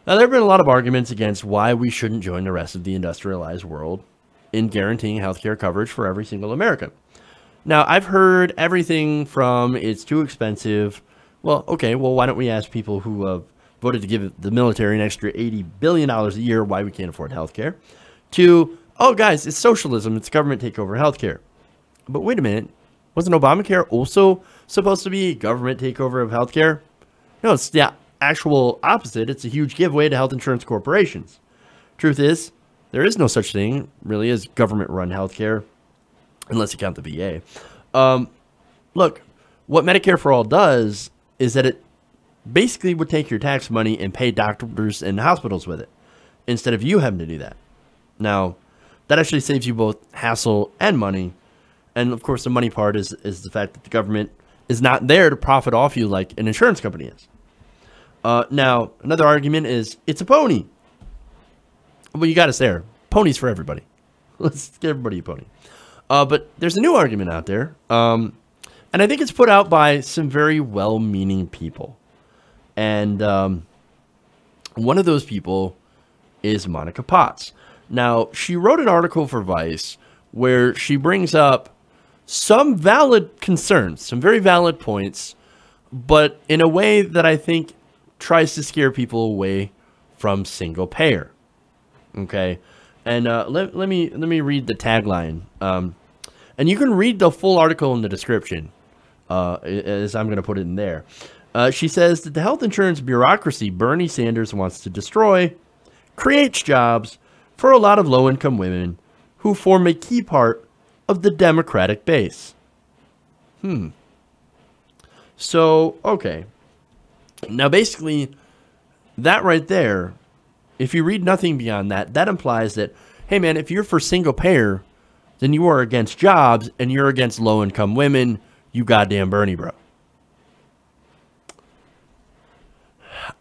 Now, there have been a lot of arguments against why we shouldn't join the rest of the industrialized world in guaranteeing healthcare coverage for every single American. Now, I've heard everything from it's too expensive. Well, okay, well, why don't we ask people who voted to give the military an extra $80 billion a year why we can't afford healthcare? To, oh, guys, it's socialism. It's government takeover healthcare. But wait a minute. Wasn't Obamacare also supposed to be government takeover of healthcare? No, it's the actual opposite. It's a huge giveaway to health insurance corporations. Truth is, there is no such thing really as government-run healthcare, unless you count the VA. Look, what Medicare for All does is that it basically would take your tax money and pay doctors and hospitals with it, instead of you having to do that. Now, that actually saves you both hassle and money. And of course, the money part is the fact that the government is not there to profit off you like an insurance company is. Now, another argument is it's a pony. Well, you got us there. Ponies for everybody. Let's get everybody a pony. But there's a new argument out there. And I think it's put out by some very well-meaning people. And one of those people is Monica Potts. Now, she wrote an article for Vice where she brings up some valid concerns, some very valid points, but in a way that I think tries to scare people away from single payer. Okay, and let me read the tagline, and you can read the full article in the description, as I'm going to put it in there. She says that the health insurance bureaucracy Bernie Sanders wants to destroy creates jobs for a lot of low-income women who form a key part of the Democratic base. So, okay. Now, basically, that right there, if you read nothing beyond that, that implies that, hey, man, if you're for single payer, then you are against jobs and you're against low-income women, you goddamn Bernie, bro.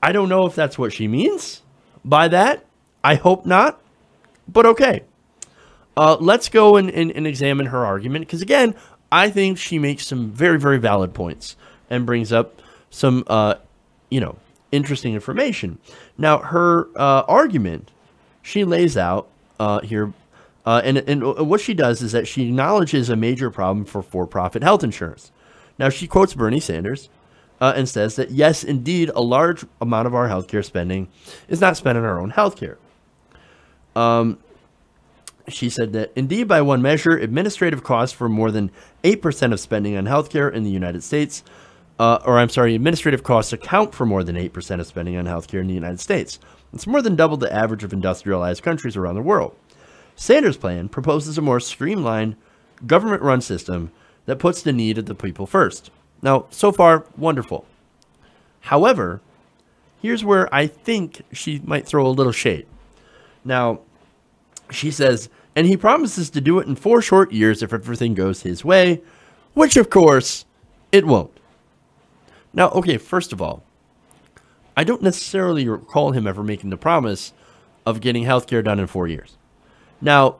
I don't know if that's what she means by that. I hope not, but okay. Let's go and examine her argument, because, again, I think she makes some very, very valid points and brings up some, interesting information. Now, her argument, she lays out here, and what she does is that she acknowledges a major problem for for-profit health insurance. Now, she quotes Bernie Sanders and says that, yes, indeed, a large amount of our healthcare spending is not spent on our own healthcare. She said that, indeed, by one measure, administrative costs for more than 8% of spending on healthcare in the United States, administrative costs account for more than 8% of spending on healthcare in the United States. It's more than double the average of industrialized countries around the world. Sanders' plan proposes a more streamlined, government-run system that puts the need of the people first. Now, so far, wonderful. However, here's where I think she might throw a little shade. Now, she says, and he promises to do it in 4 short years if everything goes his way, which, of course, it won't. Now, okay, first of all, I don't necessarily recall him ever making the promise of getting healthcare done in 4 years. Now,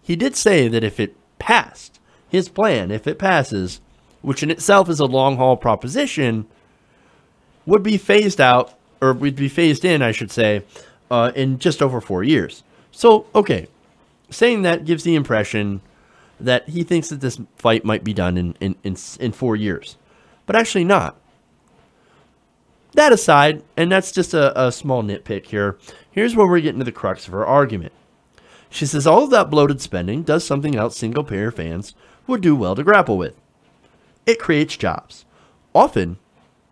he did say that if it passed, his plan, if it passes, which in itself is a long-haul proposition, would be phased out, or would be phased in, I should say, in just over 4 years. So, okay, saying that gives the impression that he thinks that this fight might be done in 4 years, but actually not. That aside, and that's just a small nitpick here, here's where we're getting to the crux of her argument. She says all of that bloated spending does something else single-payer fans would do well to grapple with. It creates jobs. Often,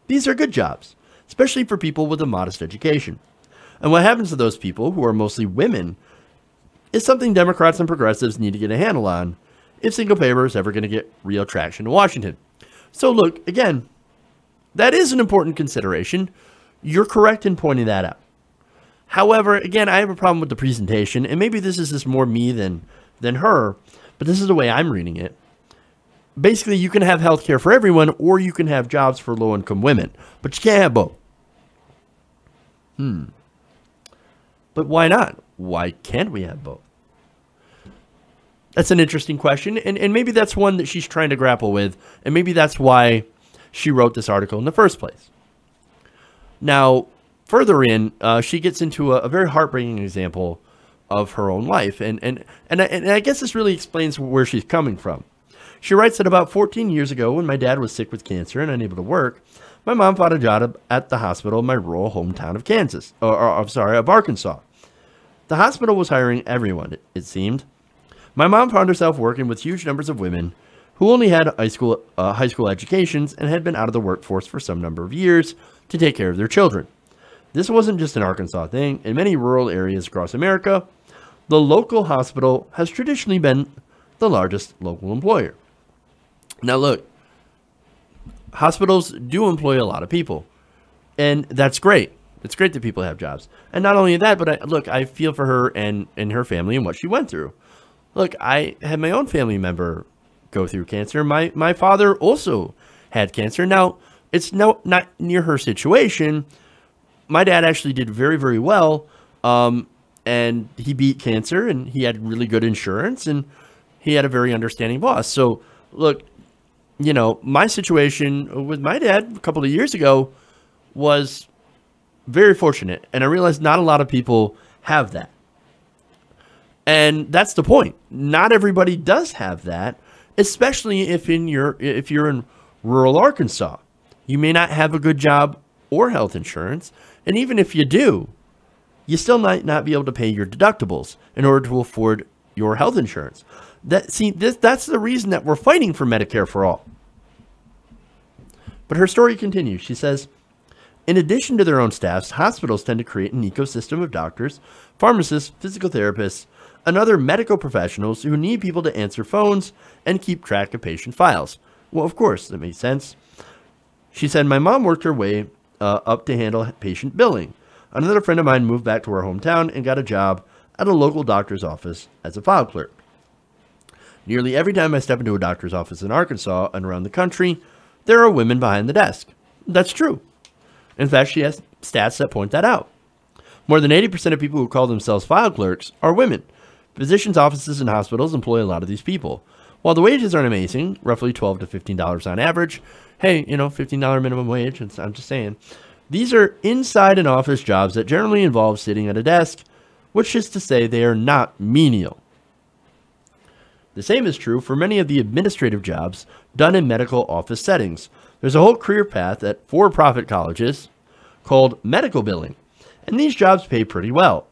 these are good jobs, especially for people with a modest education. And what happens to those people, who are mostly women, is something Democrats and progressives need to get a handle on if single-payer is ever going to get real traction in Washington. So look, again, that is an important consideration. You're correct in pointing that out. However, again, I have a problem with the presentation, and maybe this is just more me than her, but this is the way I'm reading it. Basically, you can have health care for everyone, or you can have jobs for low-income women, but you can't have both. But why not? Why can't we have both? That's an interesting question, and maybe that's one that she's trying to grapple with, and maybe that's why she wrote this article in the first place. Now, further in, she gets into a very heartbreaking example of her own life. And I guess this really explains where she's coming from. She writes that about 14 years ago, when my dad was sick with cancer and unable to work, my mom found a job at the hospital in my rural hometown of Kansas, of Arkansas. The hospital was hiring everyone, it seemed. My mom found herself working with huge numbers of women who only had high school educations and had been out of the workforce for some number of years to take care of their children. This wasn't just an Arkansas thing. In many rural areas across America, the local hospital has traditionally been the largest local employer. Now look, hospitals do employ a lot of people, and that's great. It's great that people have jobs. And not only that, but I feel for her and her family and what she went through. Look, I had my own family member go through cancer. My father also had cancer. Now, it's not near her situation. My dad actually did very, very well, and he beat cancer, and he had really good insurance, and he had a very understanding boss. So, look, you know, my situation with my dad a couple of years ago was very fortunate, and I realized not a lot of people have that. And that's the point. Not everybody does have that, especially if you're in rural Arkansas. You may not have a good job or health insurance, and even if you do, you still might not be able to pay your deductibles in order to afford your health insurance. That's the reason that we're fighting for Medicare for all. But her story continues. She says, in addition to their own staffs, hospitals tend to create an ecosystem of doctors, pharmacists, physical therapists, and other medical professionals who need people to answer phones and keep track of patient files. Well, of course, that makes sense. She said, my mom worked her way up to handle patient billing. Another friend of mine moved back to her hometown and got a job at a local doctor's office as a file clerk. Nearly every time I step into a doctor's office in Arkansas and around the country, there are women behind the desk. That's true. In fact, she has stats that point that out. More than 80% of people who call themselves file clerks are women. Physicians' offices and hospitals employ a lot of these people. While the wages aren't amazing, roughly $12 to $15 on average, hey, you know, $15 minimum wage, I'm just saying, these are inside and office jobs that generally involve sitting at a desk, which is to say they are not menial. The same is true for many of the administrative jobs done in medical office settings. There's a whole career path at for-profit colleges called medical billing, and these jobs pay pretty well,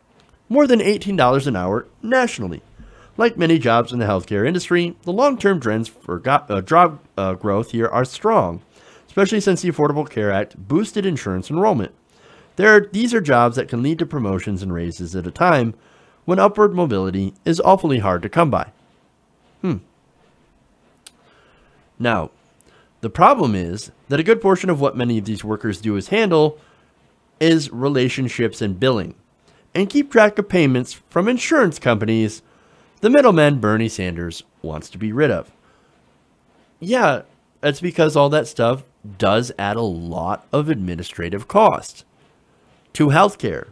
more than $18 an hour nationally. Like many jobs in the healthcare industry, the long-term trends for job growth here are strong, especially since the Affordable Care Act boosted insurance enrollment. These are jobs that can lead to promotions and raises at a time when upward mobility is awfully hard to come by. Now, the problem is that a good portion of what many of these workers do is handle is relationships and billing, and keep track of payments from insurance companies the middleman Bernie Sanders wants to be rid of. Yeah, that's because all that stuff does add a lot of administrative cost to healthcare,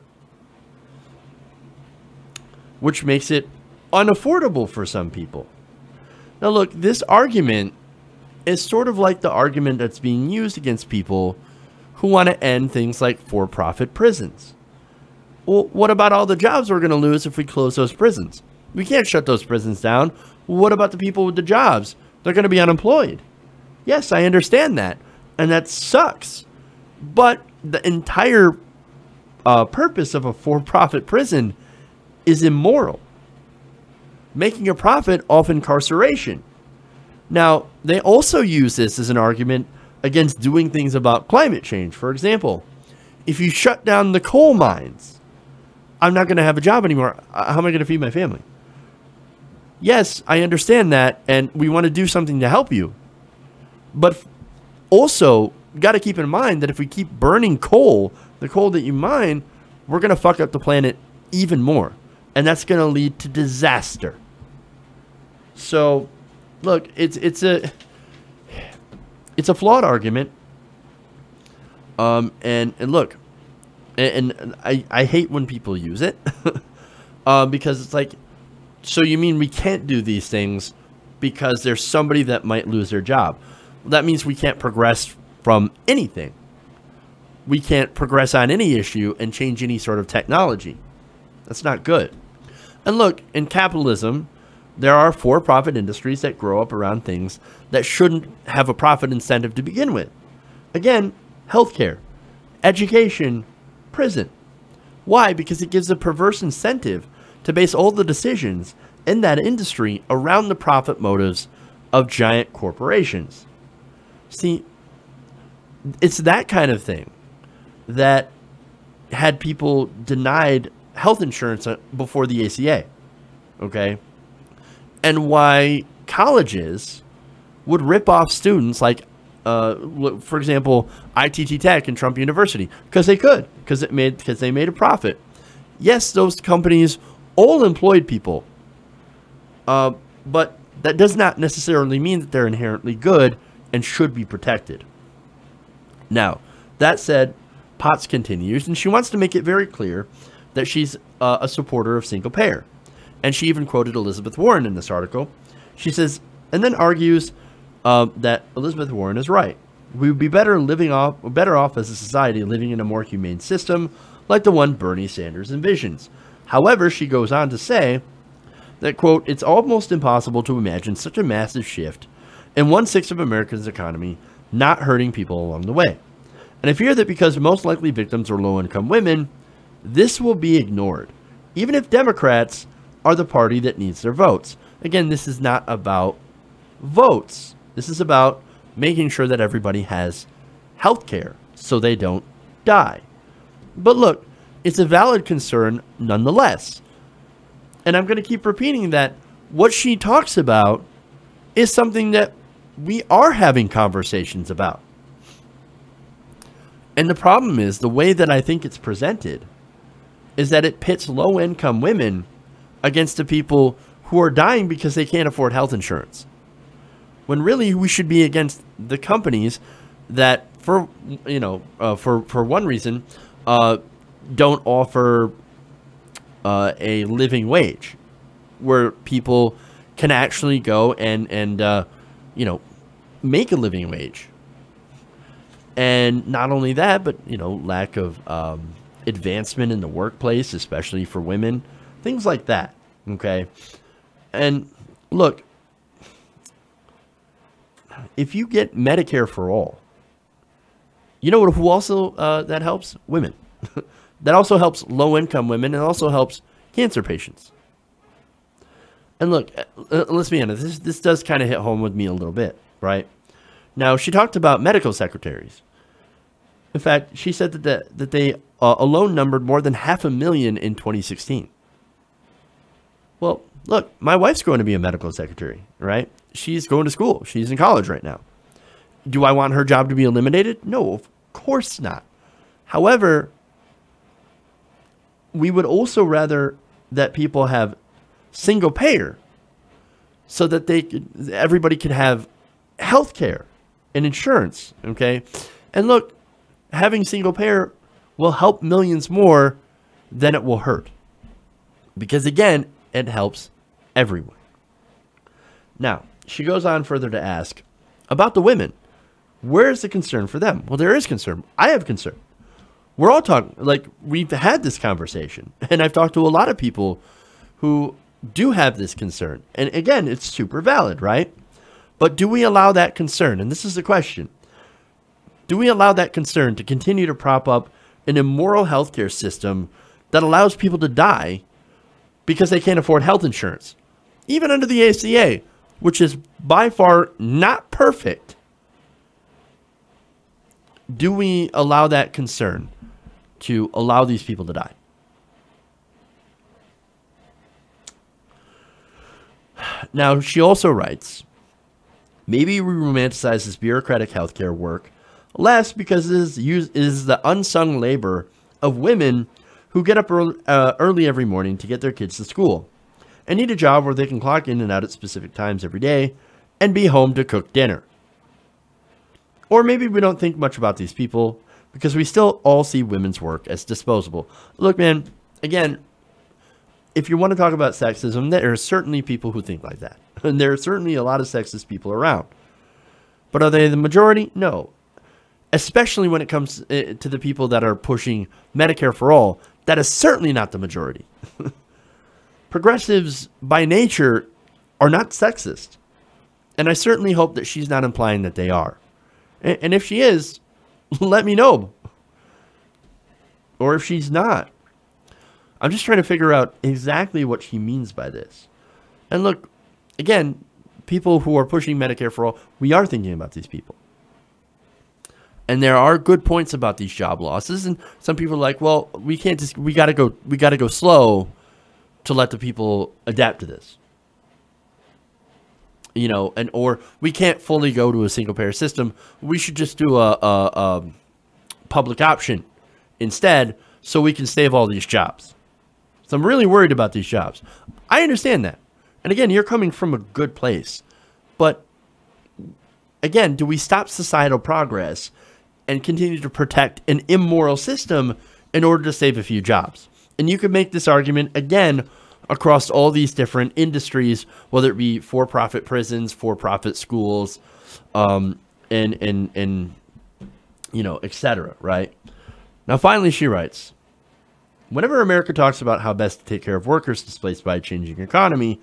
which makes it unaffordable for some people. Now look, this argument is sort of like the argument that's being used against people who want to end things like for-profit prisons. Well, what about all the jobs we're going to lose if we close those prisons? We can't shut those prisons down. What about the people with the jobs? They're going to be unemployed. Yes, I understand that, and that sucks. But the entire purpose of a for-profit prison is immoral, making a profit off incarceration. Now, they also use this as an argument against doing things about climate change. For example, if you shut down the coal mines, I'm not going to have a job anymore. How am I going to feed my family? Yes, I understand that, and we want to do something to help you. But also, got to keep in mind that if we keep burning coal, the coal that you mine, we're going to fuck up the planet even more. And that's going to lead to disaster. So, look, it's a flawed argument. And look, and I hate when people use it because it's like, so you mean we can't do these things because there's somebody that might lose their job? That means we can't progress from anything. we can't progress on any issue and change any sort of technology. That's not good. And look, in capitalism, there are for-profit industries that grow up around things that shouldn't have a profit incentive to begin with. Again, healthcare, education, prison. Why? Because it gives a perverse incentive to base all the decisions in that industry around the profit motives of giant corporations. See, it's that kind of thing that had people denied health insurance before the ACA, okay? And why colleges would rip off students like, for example, ITT Tech and Trump University, because they could, because they made a profit. Yes, those companies all employed people, but that does not necessarily mean that they're inherently good and should be protected. Now, that said, Potts continues, and she wants to make it very clear that she's a supporter of single payer. And she even quoted Elizabeth Warren in this article. She says, and then argues that Elizabeth Warren is right. We would be better off as a society living in a more humane system like the one Bernie Sanders envisions. However, she goes on to say that, quote, it's almost impossible to imagine such a massive shift in 1/6 of America's economy not hurting people along the way. And I fear that because most likely victims are low-income women, this will be ignored, even if Democrats are the party that needs their votes. Again, this is not about votes. This is about making sure that everybody has health care so they don't die. But look, it's a valid concern nonetheless. And I'm going to keep repeating that what she talks about is something that we are having conversations about. And the problem is, the way that I think it's presented is that it pits low-income women against the people who are dying because they can't afford health insurance. When really we should be against the companies that, for one reason, don't offer a living wage, where people can actually go and make a living wage. And not only that, but lack of advancement in the workplace, especially for women, things like that. Okay, and look, if you get Medicare for all, you know who also that helps? Women. That also helps low-income women, and also helps cancer patients. And look, let's be honest, this does kind of hit home with me a little bit, right? Now, she talked about medical secretaries. In fact, she said that they alone numbered more than 500,000 in 2016. Well, look, my wife's going to be a medical secretary, right? She's going to school. She's in college right now. Do I want her job to be eliminated? No, of course not. However, we would also rather that people have single payer so that everybody could have health care and insurance, okay? And look, having single payer will help millions more than it will hurt. Because again, it helps everyone. Now, she goes on further to ask about the women. Where's the concern for them? Well, there is concern. I have concern. We're all talking, like, we've had this conversation, and I've talked to a lot of people who do have this concern. And again, it's super valid, right? But do we allow that concern? And this is the question. Do we allow that concern to continue to prop up an immoral healthcare system that allows people to die because they can't afford health insurance? Even under the ACA, which is by far not perfect. Do we allow that concern to allow these people to die? Now, she also writes, maybe we romanticize this bureaucratic healthcare work less because it is the unsung labor of women who get up early every morning to get their kids to school and need a job where they can clock in and out at specific times every day and be home to cook dinner. Or maybe we don't think much about these people because we still all see women's work as disposable. Look, man, again, if you want to talk about sexism, there are certainly people who think like that. And there are certainly a lot of sexist people around. But are they the majority? No. especially when it comes to the people that are pushing Medicare for all. That is certainly not the majority. Progressives, by nature, are not sexist. And I certainly hope that she's not implying that they are. And if she is, let me know. Or if she's not. I'm just trying to figure out exactly what she means by this. And look, again, people who are pushing Medicare for all, we are thinking about these people. And there are good points about these job losses. And some people are like, well, we gotta go slow to let the people adapt to this. You know, or we can't fully go to a single payer system. We should just do a public option instead, so we can save all these jobs. So I'm really worried about these jobs. I understand that. And again, you're coming from a good place. But again, do we stop societal progress and continue to protect an immoral system in order to save a few jobs? And you could make this argument again across all these different industries, whether it be for-profit prisons, for-profit schools, and you know, etc. Right? Now, finally, she writes, whenever America talks about how best to take care of workers displaced by a changing economy,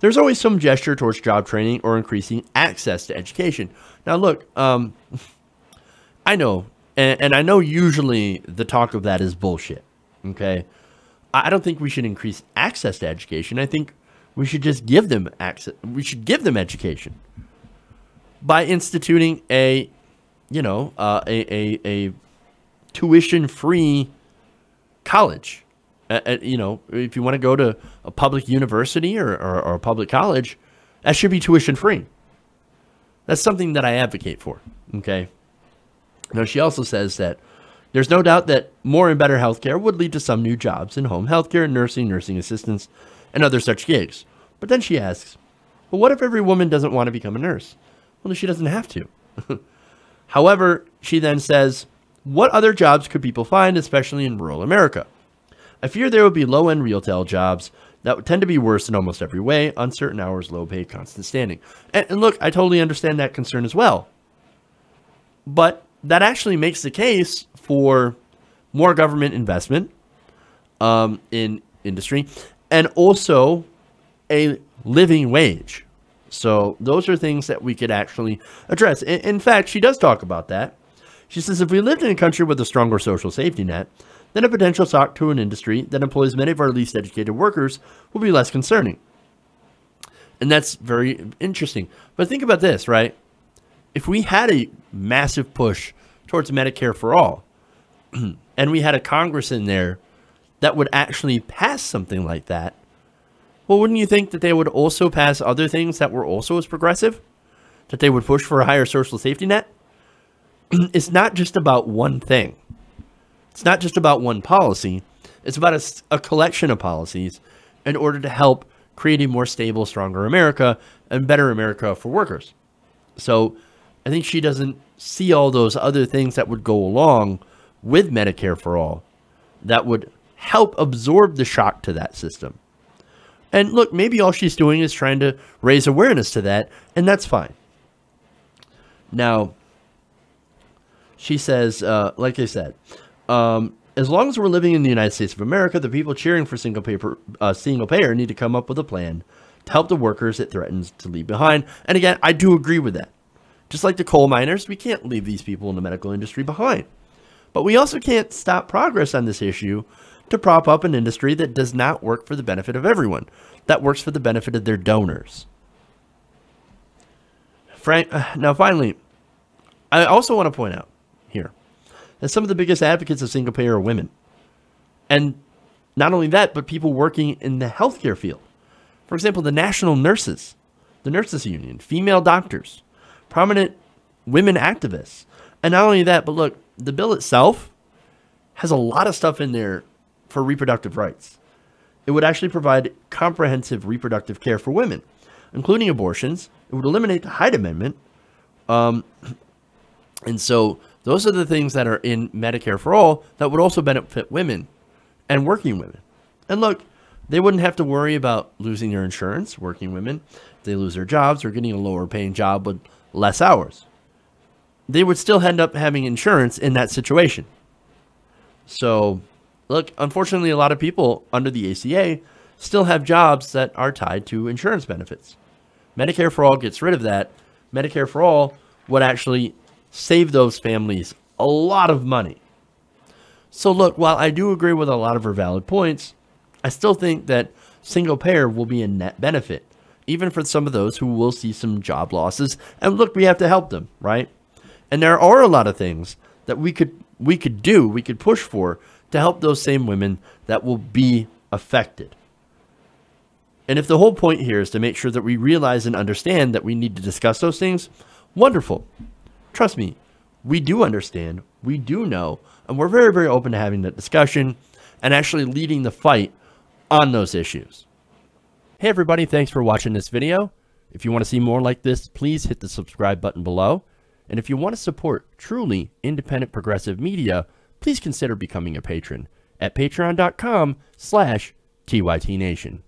there's always some gesture towards job training or increasing access to education. Now, look, I know, and I know usually the talk of that is bullshit, okay? I don't think we should increase access to education. I think we should just give them access. We should give them education by instituting a tuition-free college. You know, if you want to go to a public university or a public college, that should be tuition-free. That's something that I advocate for, okay? Now, she also says that there's no doubt that more and better healthcare would lead to some new jobs in home healthcare, nursing, nursing assistants, and other such gigs. But then she asks, well, what if every woman doesn't want to become a nurse? Well, she doesn't have to. However, she then says, what other jobs could people find, especially in rural America? I fear there would be low-end retail jobs that would tend to be worse in almost every way, uncertain hours, low pay, constant standing. And look, I totally understand that concern as well. But that actually makes the case for more government investment in industry and also a living wage. So those are things that we could actually address. In fact, she does talk about that. She says, if we lived in a country with a stronger social safety net, then a potential shock to an industry that employs many of our least educated workers will be less concerning. And that's very interesting. But think about this, right? If we had a massive push towards Medicare for all, and we had a Congress in there that would actually pass something like that, well, wouldn't you think that they would also pass other things that were also as progressive? That they would push for a higher social safety net? It's not just about one thing. It's not just about one policy. It's about a collection of policies in order to help create a more stable, stronger America and better America for workers. So I think she doesn't see all those other things that would go along with Medicare for all that would help absorb the shock to that system. And look, maybe all she's doing is trying to raise awareness to that, and that's fine. Now, she says, like I said, as long as we're living in the United States of America, the people cheering for single payer need to come up with a plan to help the workers it threatens to leave behind. And again, I do agree with that. Just like the coal miners, we can't leave these people in the medical industry behind. But we also can't stop progress on this issue to prop up an industry that does not work for the benefit of everyone, that works for the benefit of their donors. Now, finally, I also want to point out here that some of the biggest advocates of single payer are women. And not only that, but people working in the healthcare field. For example, the national nurses, the nurses union, female doctors, prominent women activists. And not only that, but look, the bill itself has a lot of stuff in there for reproductive rights. It would actually provide comprehensive reproductive care for women, including abortions. It would eliminate the Hyde Amendment. And so those are the things that are in Medicare for all that would also benefit women and working women. And look, they wouldn't have to worry about losing their insurance, working women. If they lose their jobs or getting a lower paying job with less hours. they would still end up having insurance in that situation. So, look, unfortunately, a lot of people under the ACA still have jobs that are tied to insurance benefits. Medicare for All gets rid of that. Medicare for All would actually save those families a lot of money. So look, while I do agree with a lot of her valid points, I still think that single payer will be a net benefit, even for some of those who will see some job losses. And look, we have to help them, right? And there are a lot of things that we could push for to help those same women that will be affected. And if the whole point here is to make sure that we realize and understand that we need to discuss those things, wonderful. Trust me, we do understand, we do know, and we're very, very open to having that discussion and actually leading the fight on those issues. Hey everybody, thanks for watching this video. If you want to see more like this, please hit the subscribe button below. And if you want to support truly independent progressive media, please consider becoming a patron at patreon.com/TYTNation.